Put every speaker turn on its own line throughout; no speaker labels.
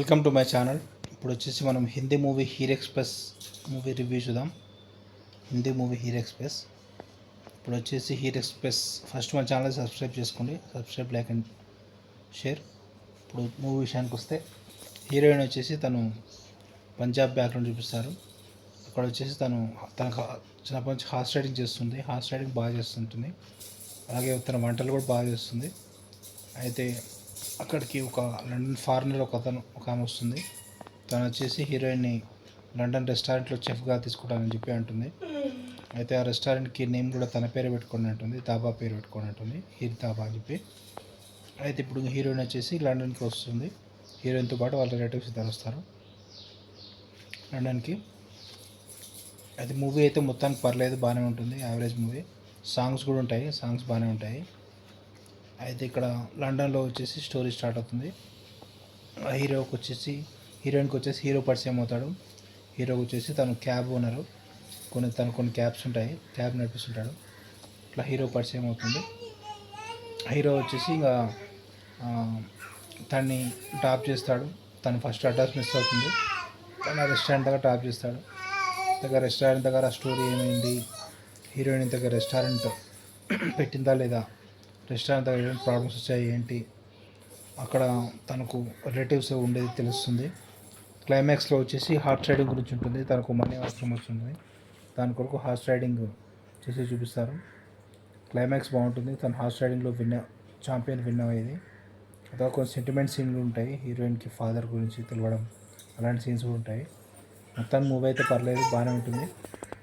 Welcome to my channel. ఇప్పుడు వచ్చేసి మనం Hindi movie Hero Express movie review చూద్దాం. Hindi movie Hero Express. ఇప్పుడు వచ్చేసి హీరో ఎక్స్ప్రెస్ ఫస్ట్ మన ఛానల్ సబ్స్క్రైబ్ చేసుకోండి. Subscribe, like and share. ఇప్పుడు మూవీ విషయానికి వస్తే హీరోయిన్ వచ్చేసి తను పంజాబ్ బ్యాక్గ్రౌండ్ చూపిస్తారు. అక్కడ వచ్చేసి తనకు చిన్నప్పటి నుంచి హార్స్ రైడింగ్ చేస్తుంది. హార్స్ రైడింగ్ బాగా చేస్తుంటుంది. అలాగే తన వంటలు కూడా బాగా చేస్తుంది. అయితే అక్కడికి ఒక లండన్ ఫారినర్ ఒక ఆమె వస్తుంది. తను వచ్చేసి హీరోయిన్ని లండన్ రెస్టారెంట్లో చెఫ్గా తీసుకుంటానని చెప్పి అంటుంది. అయితే ఆ రెస్టారెంట్కి నేమ్ కూడా తన పేరు పెట్టుకొని ఉంటుంది, దాబా పేరు పెట్టుకొని ఉంటుంది, హీర్ దాబా అని చెప్పి. అయితే ఇప్పుడు హీరోయిన్ వచ్చేసి లండన్కి వస్తుంది. హీరోయిన్తో పాటు వాళ్ళ రిలేటివ్స్ ఇద్దరు వస్తారు లండన్కి. అయితే మూవీ అయితే మొత్తానికి పర్లేదు, బాగానే ఉంటుంది, యావరేజ్ మూవీ. సాంగ్స్ కూడా ఉంటాయి, సాంగ్స్ బాగానే ఉంటాయి. అయితే ఇక్కడ లండన్లో వచ్చేసి స్టోరీ స్టార్ట్ అవుతుంది. హీరోయిన్కి వచ్చేసి హీరో పరిచయం అవుతాడు. హీరోకి వచ్చేసి తను క్యాబ్ ఓనరు. కొన్ని క్యాబ్స్ ఉంటాయి, క్యాబ్ నడిపిస్తుంటాడు. ఇట్లా హీరో పరిచయం అవుతుంది. హీరో వచ్చేసి ఇంకా తన్ని డ్రాప్ చేస్తాడు. తను ఫస్ట్ అడ్రస్ మిస్ అవుతుంది. తను రెస్టారెంట్ దగ్గర డ్రాప్ చేస్తాడు. రెస్టారెంట్ దగ్గర స్టోరీ ఏమైంది, హీరోయిన్ దగ్గర రెస్టారెంట్ పెట్టిందా లేదా, రెస్టారెంట్ దగ్గర ఏం ప్రాబ్లమ్స్ వచ్చాయి ఏంటి, అక్కడ తనకు రిలేటివ్స్ ఉండేది తెలుస్తుంది. క్లైమాక్స్లో వచ్చేసి హార్స్ రైడింగ్ గురించి ఉంటుంది. తనకు మనీ అవసరం వస్తుంది. దాని కొరకు హార్స్ రైడింగ్ చేసి చూపిస్తారు. క్లైమాక్స్ బాగుంటుంది. తను హార్స్ రైడింగ్లో ఛాంపియన్ విన్ అయ్యేది. అలా కొన్ని సెంటిమెంట్ సీన్లు ఉంటాయి. హీరోయిన్కి ఫాదర్ గురించి తెలవడం, అలాంటి సీన్స్ కూడా ఉంటాయి. మొత్తం మూవీ అయితే పర్లేదు, బాగానే ఉంటుంది.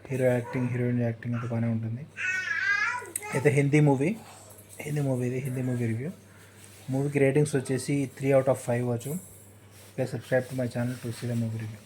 హీరో యాక్టింగ్, హీరోయిన్ యాక్టింగ్ అయితే బాగానే ఉంటుంది. అయితే హిందీ మూవీ రివ్యూ. మూవీకి రేటింగ్స్ వచ్చేసి 3/5 ఇవ్వచ్చు. Please subscribe to my channel to see the movie review.